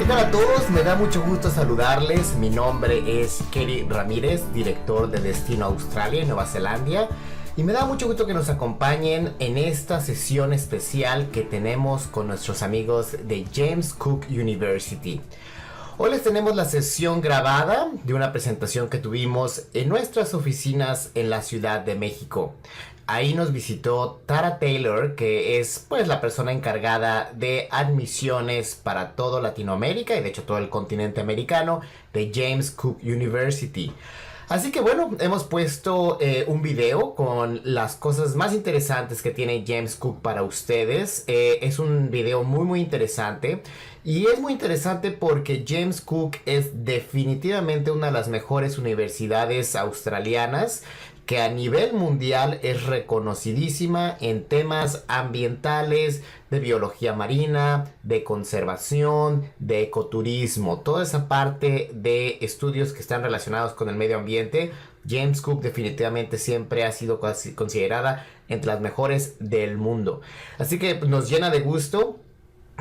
¿Qué tal a todos? Me da mucho gusto saludarles. Mi nombre es Kerry Ramírez, director de Destino Australia en Nueva Zelanda. Y me da mucho gusto que nos acompañen en esta sesión especial que tenemos con nuestros amigos de James Cook University. Hoy les tenemos la sesión grabada de una presentación que tuvimos en nuestras oficinas en la Ciudad de México. Ahí nos visitó Tara Taylor, que es pues la persona encargada de admisiones para todo Latinoamérica y de hecho todo el continente americano de James Cook University. Así que bueno, hemos puesto un video con las cosas más interesantes que tiene James Cook para ustedes. Es un video muy interesante. Y es muy interesante porque James Cook es definitivamente una de las mejores universidades australianas que a nivel mundial es reconocidísima en temas ambientales, de biología marina, de conservación, de ecoturismo, toda esa parte de estudios que están relacionados con el medio ambiente. James Cook definitivamente siempre ha sido considerada entre las mejores del mundo. Así que nos llena de gusto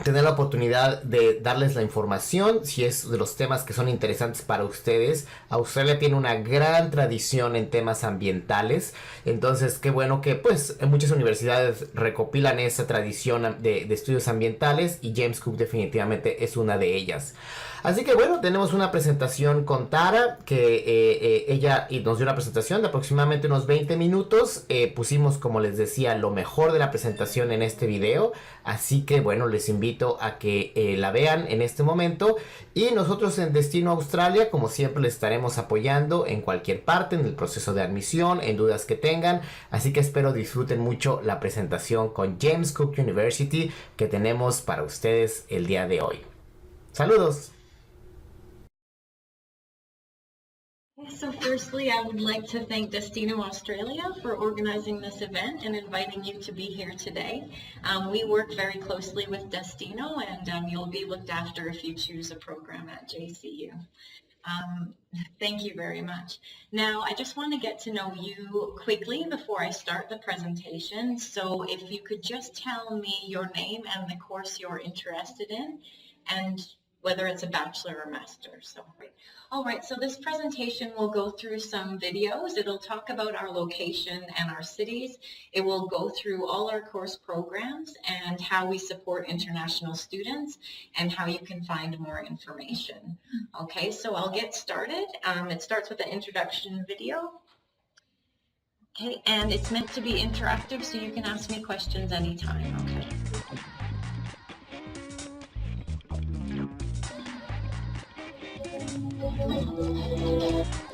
tener la oportunidad de darles la información si es de los temas que son interesantes para ustedes. Australia tiene una gran tradición en temas ambientales, entonces qué bueno que pues en muchas universidades recopilan esa tradición de estudios ambientales y James Cook definitivamente es una de ellas. Así que bueno, tenemos una presentación con Tara, que ella nos dio una presentación de aproximadamente unos 20 minutos. Pusimos, como les decía, lo mejor de la presentación en este video. Así que bueno, les invito a que la vean en este momento. Y nosotros en Destino Australia, como siempre, les estaremos apoyando en cualquier parte, en el proceso de admisión, en dudas que tengan. Así que espero disfruten mucho la presentación con James Cook University que tenemos para ustedes el día de hoy. ¡Saludos! So firstly, I would like to thank Destino Australia for organizing this event and inviting you to be here today. We work very closely with Destino, and you'll be looked after if you choose a program at JCU. Thank you very much. Now, I just want to get to know you quickly before I start the presentation. So if you could just tell me your name and the course you're interested in, and whether it's a bachelor or master. So, all right, so this presentation will go through some videos. It'll talk about our location and our cities. It will go through all our course programs and how we support international students and how you can find more information. Okay, so I'll get started. It starts with an introduction video. Okay, and it's meant to be interactive, so you can ask me questions anytime, okay?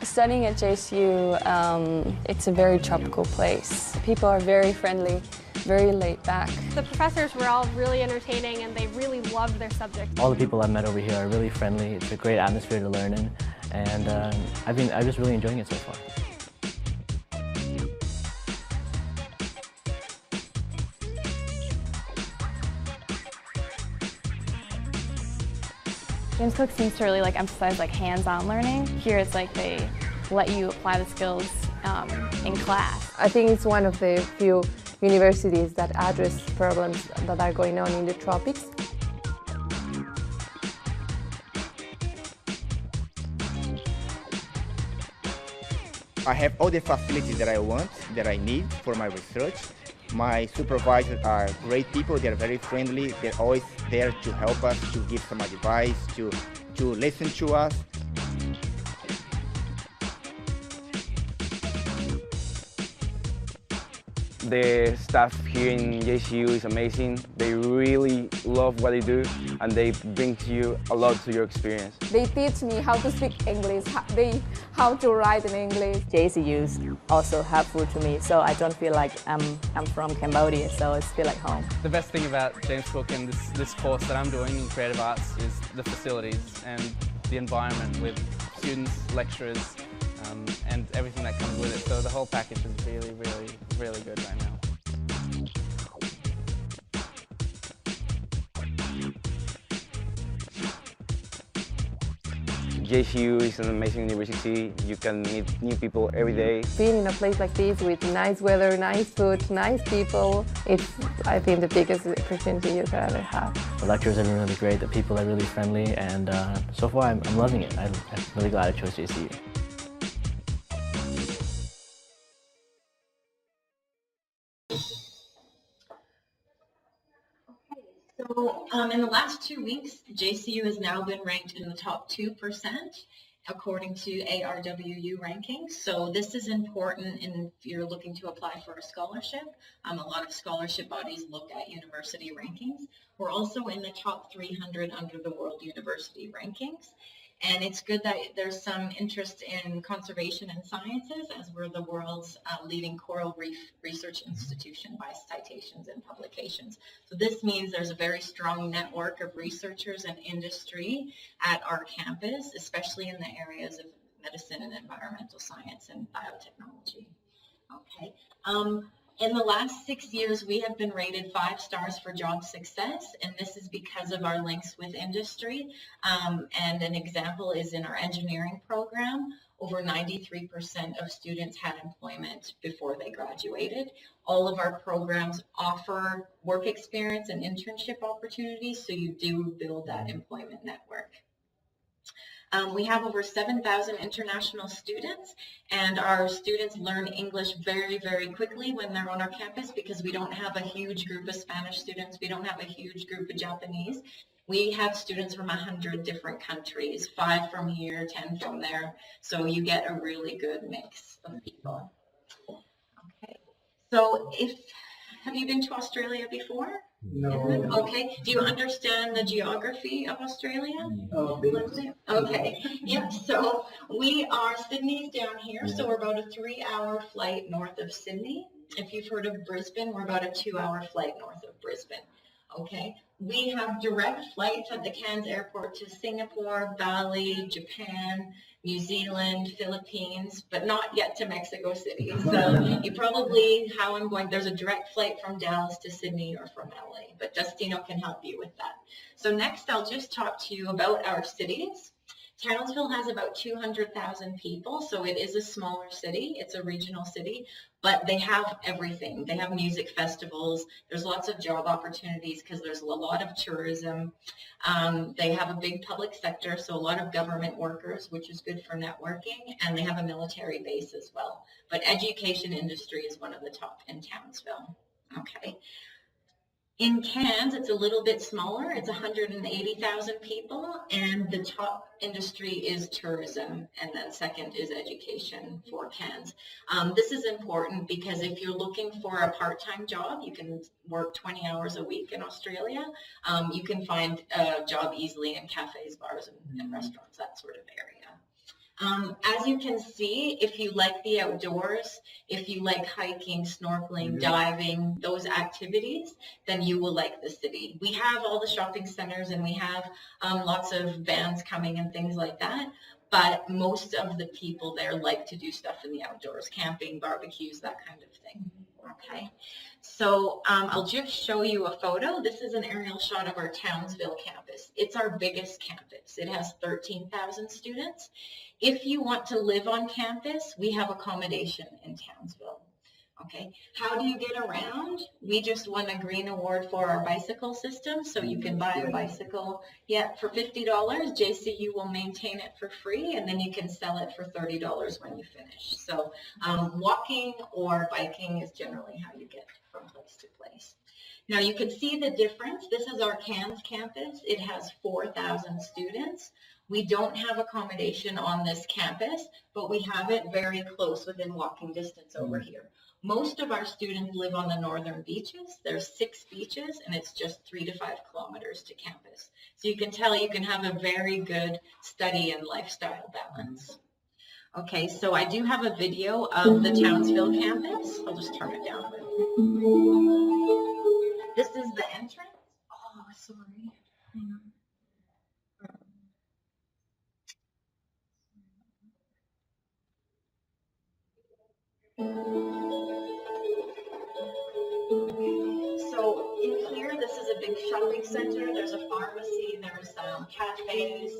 Studying at JCU, it's a very tropical place. People are very friendly, very laid back. The professors were all really entertaining and they really loved their subject. All the people I've met over here are really friendly. It's a great atmosphere to learn in, and I'm just really enjoying it so far. James Cook seems to really emphasize hands-on learning. Here it's they let you apply the skills in class. I think it's one of the few universities that address problems that are going on in the tropics. I have all the facilities that I want, that I need for my research. My supervisors are great people. They're very friendly. They're always there to help us, to give some advice, to listen to us. The staff here in JCU is amazing. They really love what they do and they bring to you a lot to your experience. They teach me how to speak English, how to write in English. JCU is also helpful to me, so I don't feel like I'm from Cambodia, so I feel like home. The best thing about James Cook and this course that I'm doing in creative arts is the facilities and the environment with students, lecturers, and everything that comes with it. So the whole package is really good right now. JCU is an amazing university. You can meet new people every day. Being in a place like this with nice weather, nice food, nice people, it's, I think, the biggest opportunity you can ever have. The lectures are really great, the people are really friendly, and so far I'm loving it. I'm really glad I chose JCU. So in the last 2 weeks, JCU has now been ranked in the top 2% according to ARWU rankings. So this is important if you're looking to apply for a scholarship. A lot of scholarship bodies look at university rankings. We're also in the top 300 under the World University Rankings. And it's good that there's some interest in conservation and sciences, as we're the world's leading coral reef research institution by citations and publications. So this means there's a very strong network of researchers and industry at our campus, especially in the areas of medicine and environmental science and biotechnology. Okay. In the last 6 years, we have been rated 5 stars for job success, and this is because of our links with industry. And an example is in our engineering program, over 93% of students had employment before they graduated. All of our programs offer work experience and internship opportunities, so you do build that employment network. We have over 7,000 international students, and our students learn English very, very quickly when they're on our campus because we don't have a huge group of Spanish students. We don't have a huge group of Japanese. We have students from 100 different countries, 5 from here, 10 from there. So you get a really good mix of people. Okay. So have you been to Australia before? No. Okay. Do you understand the geography of Australia? Okay. Yeah. So Sydney's down here. So we're about a 3-hour flight north of Sydney. If you've heard of Brisbane, we're about a 2-hour flight north of Brisbane. Okay. We have direct flights at the Cairns airport to Singapore, Bali, Japan, New Zealand, Philippines, but not yet to Mexico City. So you probably, there's a direct flight from Dallas to Sydney or from LA, but Destino can help you with that. So next I'll just talk to you about our cities. Townsville has about 200,000 people, so it is a smaller city. It's a regional city, but they have everything. They have music festivals. There's lots of job opportunities because there's a lot of tourism. They have a big public sector, so a lot of government workers, which is good for networking, and they have a military base as well. But education industry is one of the top in Townsville. Okay. In Cairns, it's a little bit smaller. It's 180,000 people, and the top industry is tourism, and then second is education for Cairns. This is important because if you're looking for a part-time job, you can work 20 hours a week in Australia. You can find a job easily in cafes, bars, and restaurants, that sort of area. As you can see, if you like the outdoors, if you like hiking, snorkeling, diving, those activities, then you will like the city. We have all the shopping centers and we have lots of bands coming and things like that, but most of the people there like to do stuff in the outdoors, camping, barbecues, that kind of thing. Okay, so I'll just show you a photo. This is an aerial shot of our Townsville campus. It's our biggest campus. It has 13,000 students. If you want to live on campus, we have accommodation in Townsville. Okay, how do you get around? We just won a green award for our bicycle system, so you can buy a bicycle for $50. JCU will maintain it for free, and then you can sell it for $30 when you finish. So walking or biking is generally how you get from place to place. Now you can see the difference. This is our Cairns campus. It has 4,000 students. We don't have accommodation on this campus, but we have it very close within walking distance over here. Most of our students live on the northern beaches. There's 6 beaches, and it's just 3 to 5 kilometers to campus. So you can tell you can have a very good study and lifestyle balance. Okay, so I do have a video of the Townsville campus. I'll just turn it down a bit. This is the entrance. Oh, sorry. Hang on. So in here, this is a big shopping center. There's a pharmacy, there's cafes,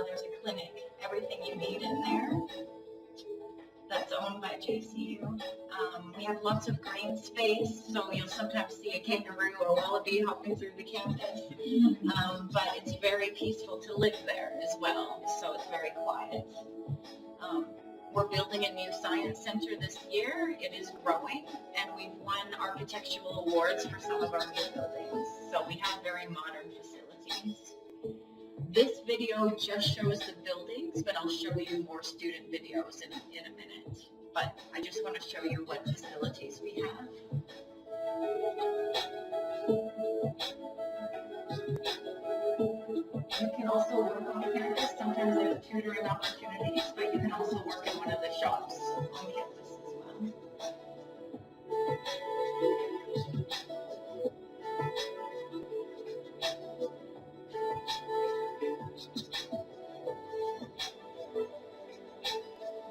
there's a clinic, everything you need in there. That's owned by JCU. We have lots of green space, so you'll sometimes see a kangaroo or wallaby hopping through the campus. But it's very peaceful to live there as well, so it's very quiet. We're building a new science center this year. It is growing, and we've won architectural awards for some of our new buildings. So we have very modern facilities. This video just shows the buildings, but I'll show you more student videos in a minute. But I just want to show you what facilities we have. You can also work on campus. Sometimes there's tutoring opportunities, but you can also work in one of the shops on campus as well.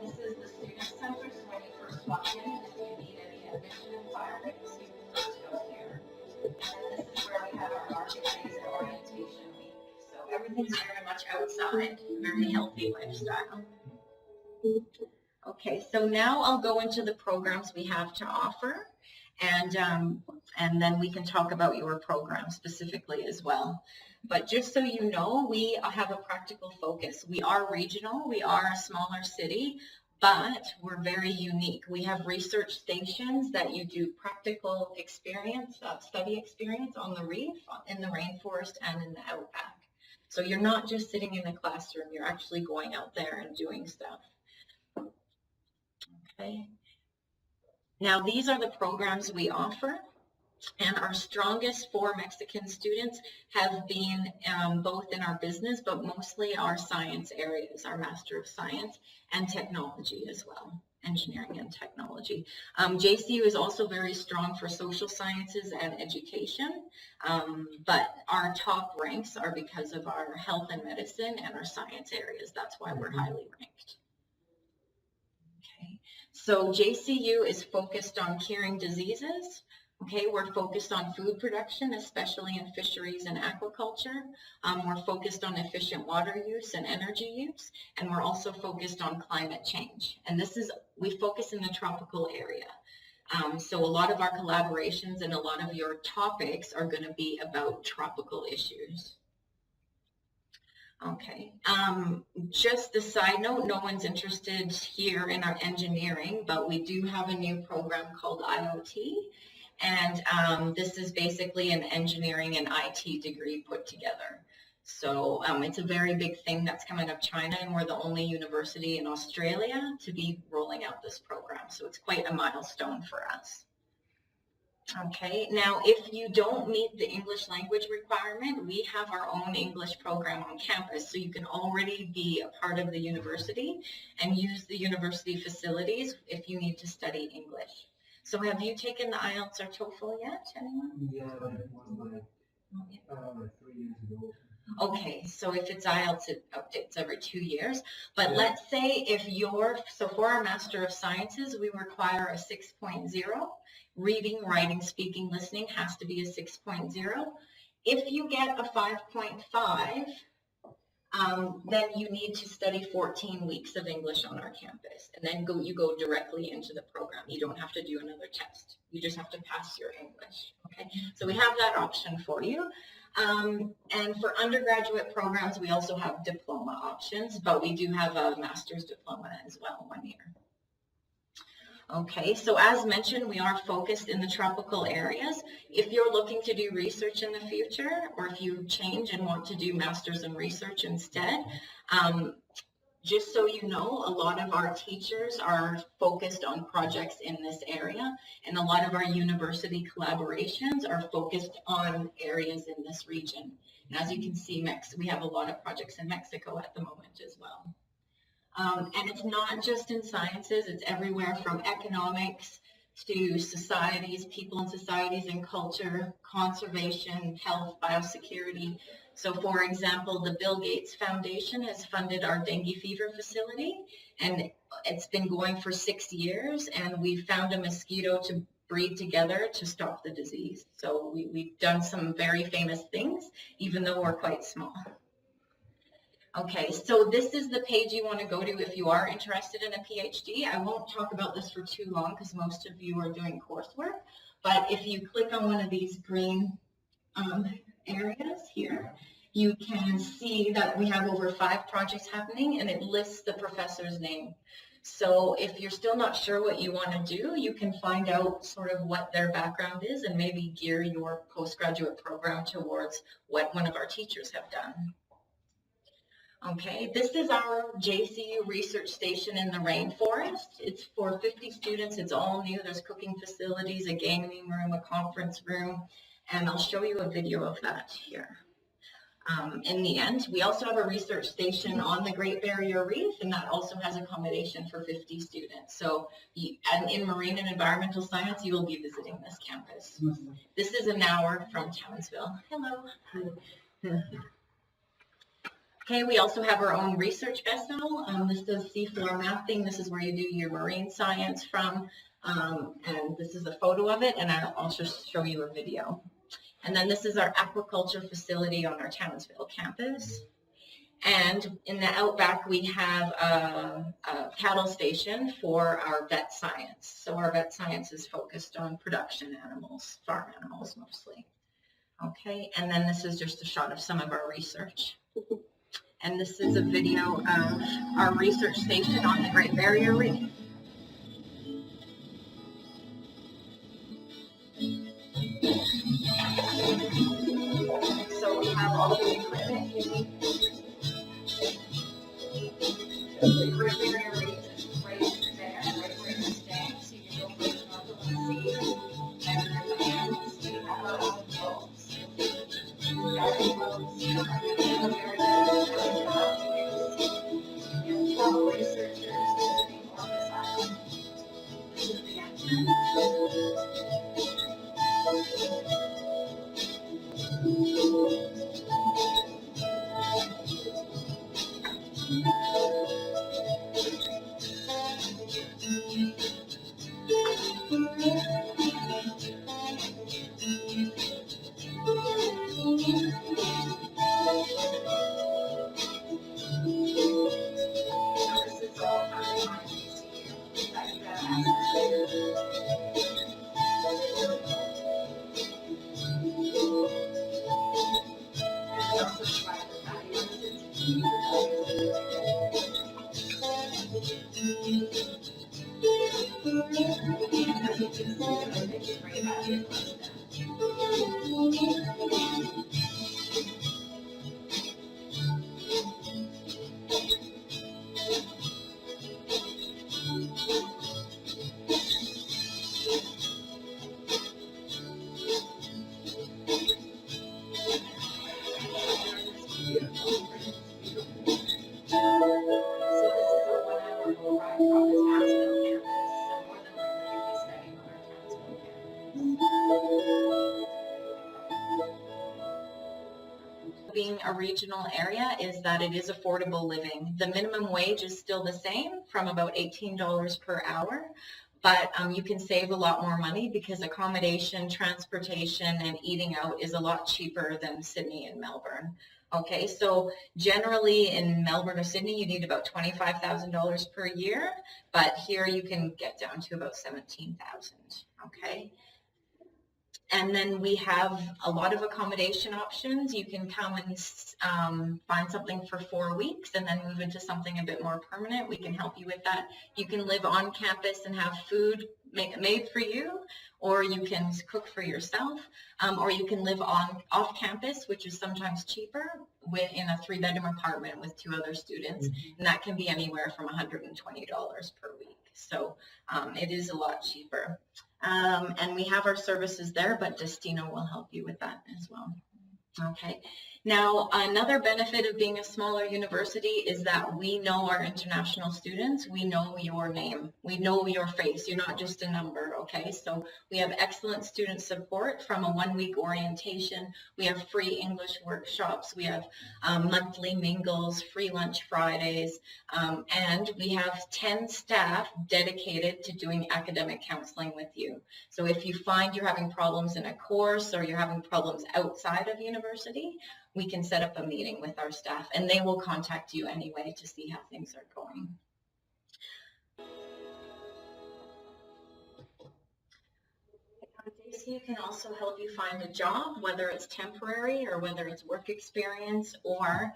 This is the student center, so when you first walk in, if you need any admission requirements, you can first go here. And then this is where we have our market days and orientation week. So everything's very much outside, very healthy lifestyle. Okay, so now I'll go into the programs we have to offer, and then we can talk about your program specifically as well. But just so you know, we have a practical focus. We are regional, we are a smaller city, but we're very unique. We have research stations that you do practical experience, study experience on the reef, in the rainforest, and in the outback. So you're not just sitting in a classroom, you're actually going out there and doing stuff. Okay. Now these are the programs we offer, and our strongest 4 Mexican students have been both in our business, but mostly our science areas, our Master of Science and Technology as well, engineering and technology. JCU is also very strong for social sciences and education, but our top ranks are because of our health and medicine and our science areas. That's why we're highly ranked. Okay, so JCU is focused on curing diseases. Okay, we're focused on food production, especially in fisheries and aquaculture. We're focused on efficient water use and energy use, and we're also focused on climate change. And we focus in the tropical area. So a lot of our collaborations and a lot of your topics are going to be about tropical issues. Okay, just a side note, no one's interested here in our engineering, but we do have a new program called IoT. And this is basically an engineering and IT degree put together. So it's a very big thing that's coming out of China, and we're the only university in Australia to be rolling out this program. So it's quite a milestone for us. Okay, now if you don't meet the English language requirement, we have our own English program on campus. So you can already be a part of the university and use the university facilities if you need to study English. So have you taken the IELTS or TOEFL yet, anyone? Yeah, like 3 years ago. Okay, so if it's IELTS, it updates every 2 years. But let's say so for our Master of Sciences, we require a 6.0. Reading, writing, speaking, listening has to be a 6.0. If you get a 5.5, then you need to study 14 weeks of English on our campus, and then you go directly into the program. You don't have to do another test. You just have to pass your English. Okay, so we have that option for you. And for undergraduate programs, we also have diploma options, but we do have a master's diploma as well, 1 year. Okay, so as mentioned, we are focused in the tropical areas. If you're looking to do research in the future, or if you change and want to do masters in research instead, just so you know, a lot of our teachers are focused on projects in this area, and a lot of our university collaborations are focused on areas in this region. And as you can see, we have a lot of projects in Mexico at the moment as well. And it's not just in sciences, it's everywhere from economics to societies, people and societies and culture, conservation, health, biosecurity. So for example, the Bill Gates Foundation has funded our dengue fever facility, and it's been going for 6 years, and we found a mosquito to breed together to stop the disease. So we've done some very famous things, even though we're quite small. Okay, so this is the page you want to go to if you are interested in a PhD. I won't talk about this for too long because most of you are doing coursework, but if you click on one of these green areas here, you can see that we have over 5 projects happening, and it lists the professor's name. So if you're still not sure what you want to do, you can find out sort of what their background is and maybe gear your postgraduate program towards what one of our teachers have done. Okay, this is our JCU research station in the rainforest. It's for 50 students. It's all new. There's cooking facilities, a gaming room, a conference room, and I'll show you a video of that here. In the end, we also have a research station on the Great Barrier Reef, and that also has accommodation for 50 students. So and in marine and environmental science, you will be visiting this campus. This is an hour from Townsville. Hello. Okay, we also have our own research vessel. This does seafloor mapping. This is where you do your marine science from. And this is a photo of it, and I'll also show you a video. And then this is our aquaculture facility on our Townsville campus. And in the outback, we have a cattle station for our vet science. So our vet science is focused on production animals, farm animals mostly. Okay, and then this is just a shot of some of our research. And this is a video of our research station on the Great Barrier Reef. So we have all the equipment you need. The Great Barrier Reef is right there, right where you're staying. So you can go for the sea. And then we have our own boats. Diving boats. And 12 researchers visiting on this island. This is the entrance. Being a regional area is that it is affordable living. The minimum wage is still the same, from about $18 per hour, but you can save a lot more money because accommodation, transportation, and eating out is a lot cheaper than Sydney and Melbourne. Okay, so generally in Melbourne or Sydney, you need about $25,000 per year, but here you can get down to about $17,000, okay? And then we have a lot of accommodation options. You can come and find something for 4 weeks and then move into something a bit more permanent. We can help you with that. You can live on campus and have food made for you, or you can cook for yourself, or you can live off campus, which is sometimes cheaper, in a 3-bedroom apartment with 2 other students, and that can be anywhere from $120 per week. So it is a lot cheaper. And we have our services there, but Destino will help you with that as well. Okay. Now, another benefit of being a smaller university is that we know our international students. We know your name. We know your face. You're not just a number, okay? So we have excellent student support from a 1-week orientation. We have free English workshops. We have monthly mingles, free lunch Fridays, and we have 10 staff dedicated to doing academic counseling with you. So if you find you're having problems in a course or you're having problems outside of university, we can set up a meeting with our staff, and they will contact you anyway to see how things are going. JCU can also help you find a job, whether it's temporary or whether it's work experience, or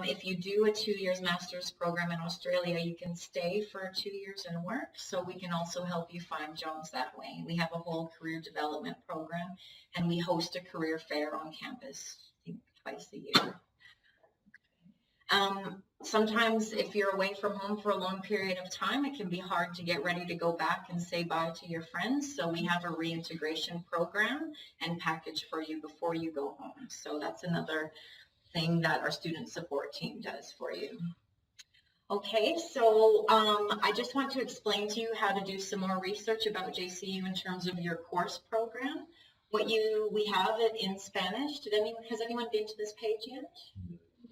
if you do a 2 years master's program in Australia, you can stay for 2 years and work. So we can also help you find jobs that way. We have a whole career development program, and we host a career fair on campus, I think twice a year. Sometimes if you're away from home for a long period of time, it can be hard to get ready to go back and say bye to your friends. So we have a reintegration program and package for you before you go home. So that's another thing that our student support team does for you. Okay, so I just want to explain to you how to do some more research about JCU in terms of your course program. We have it in Spanish. Has anyone been to this page yet?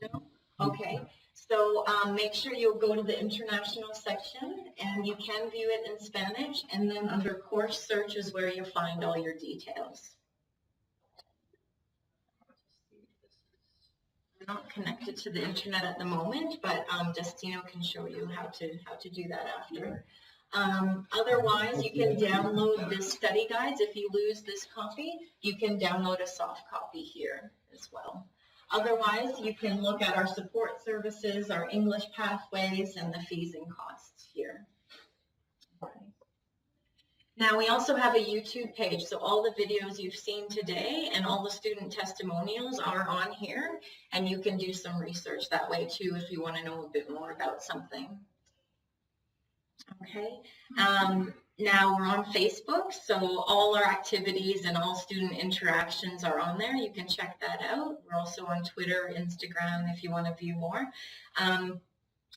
No? Okay, so make sure you'll go to the international section, and you can view it in Spanish, and then under course search is where you'll find all your details. We're not connected to the internet at the moment, but Destino can show you how to do that after. Otherwise, you can download this study guides. If you lose this copy, you can download a soft copy here as well. Otherwise, you can look at our support services, our English pathways, and the fees and costs here. Now, we also have a YouTube page, so all the videos you've seen today and all the student testimonials are on here, and you can do some research that way too if you want to know a bit more about something. Okay. Now we're on Facebook, so all our activities and all student interactions are on there. You can check that out. We're also on Twitter, Instagram, if you want to view more.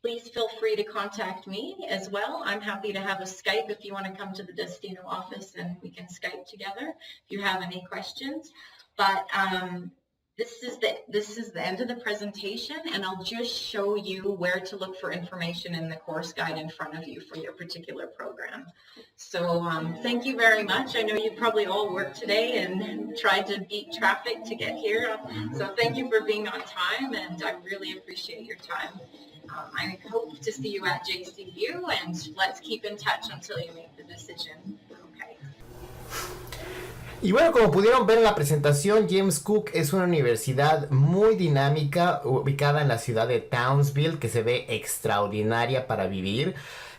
Please feel free to contact me as well. I'm happy to have a Skype if you want to come to the Destino office, and we can Skype together if you have any questions. But this is the end of the presentation, and I'll just show you where to look for information in the course guide in front of you for your particular program. So thank you very much. I know you probably all worked today and tried to beat traffic to get here. So thank you for being on time, and I really appreciate your time. I hope to see you at JCU, and let's keep in touch until you make the decision. Okay. Y bueno, como pudieron ver en la presentación, James Cook es una universidad muy dinámica, ubicada en la ciudad de Townsville, que se ve extraordinaria para vivir.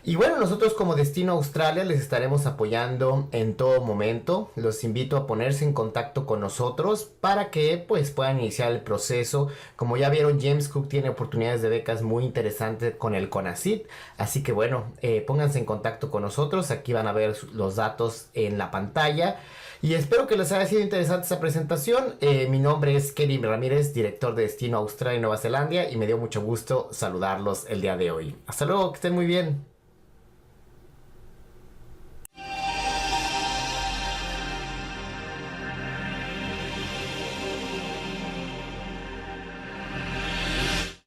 Y bueno, nosotros como Destino Australia les estaremos apoyando en todo momento. Los invito a ponerse en contacto con nosotros para que pues puedan iniciar el proceso. Como ya vieron, James Cook tiene oportunidades de becas muy interesantes con el CONACYT. Así que bueno, pónganse en contacto con nosotros. Aquí van a ver los datos en la pantalla. Y espero que les haya sido interesante esta presentación. Mi nombre es Kenny Ramírez, director de Destino Australia y Nueva Zelanda, y me dio mucho gusto saludarlos el día de hoy. Hasta luego, que estén muy bien.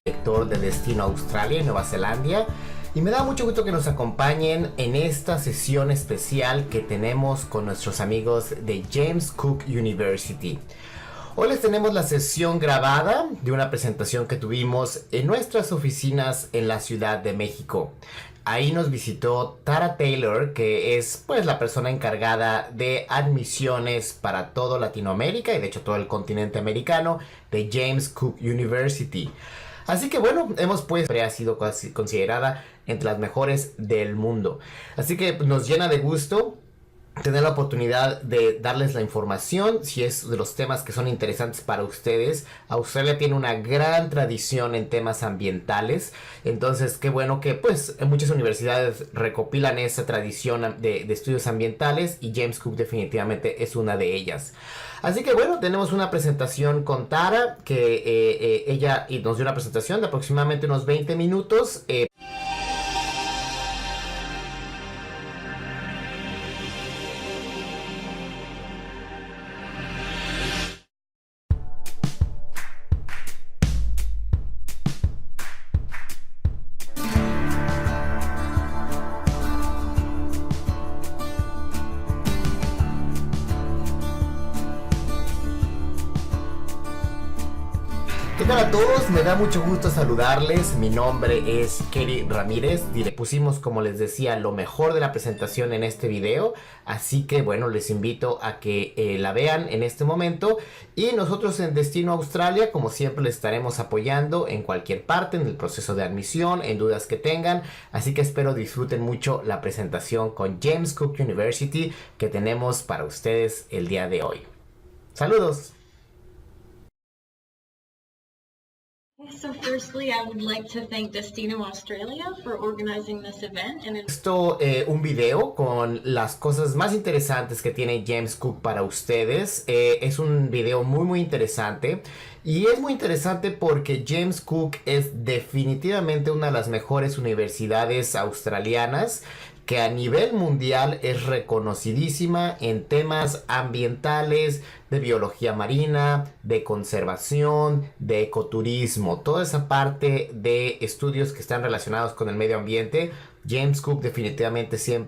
Director de Destino Australia y Nueva Zelanda, y me da mucho gusto que nos acompañen en esta sesión especial que tenemos con nuestros amigos de James Cook University. Hoy les tenemos la sesión grabada de una presentación que tuvimos en nuestras oficinas en la Ciudad de México. Ahí nos visitó Tara Taylor, que es pues la persona encargada de admisiones para todo Latinoamérica y de hecho todo el continente americano de James Cook University. Así que bueno, ha sido considerada entre las mejores del mundo. Así que nos llena de gusto tener la oportunidad de darles la información si es de los temas que son interesantes para ustedes. Australia tiene una gran tradición en temas ambientales, entonces qué bueno que pues muchas universidades recopilan esa tradición de estudios ambientales, y James Cook definitivamente es una de ellas. Así que bueno, tenemos una presentación con Tara, que ella nos dio una presentación de aproximadamente unos 20 minutos. tal a todos? Me da mucho gusto saludarles. Mi nombre es Ramírez. Pusimos, como les decía, lo mejor de la presentación en este video. Así que bueno, les invito a que la vean en este momento. Y nosotros en Destino Australia, como siempre, les estaremos apoyando en cualquier parte, en el proceso de admisión, en dudas que tengan. Así que espero disfruten mucho la presentación con James Cook University que tenemos para ustedes el día de hoy. ¡Saludos! So firstly, I would like to thank Destino Australia for organizing this event. Un video con las cosas más interesantes que tiene James Cook para ustedes. Es un video muy interesante. Y es muy interesante porque James Cook es definitivamente una de las mejores universidades australianas, que a nivel mundial es reconocidísima en temas ambientales, de biología marina, de conservación, de ecoturismo, toda esa parte de estudios que están relacionados con el medio ambiente. James Cook definitivamente siempre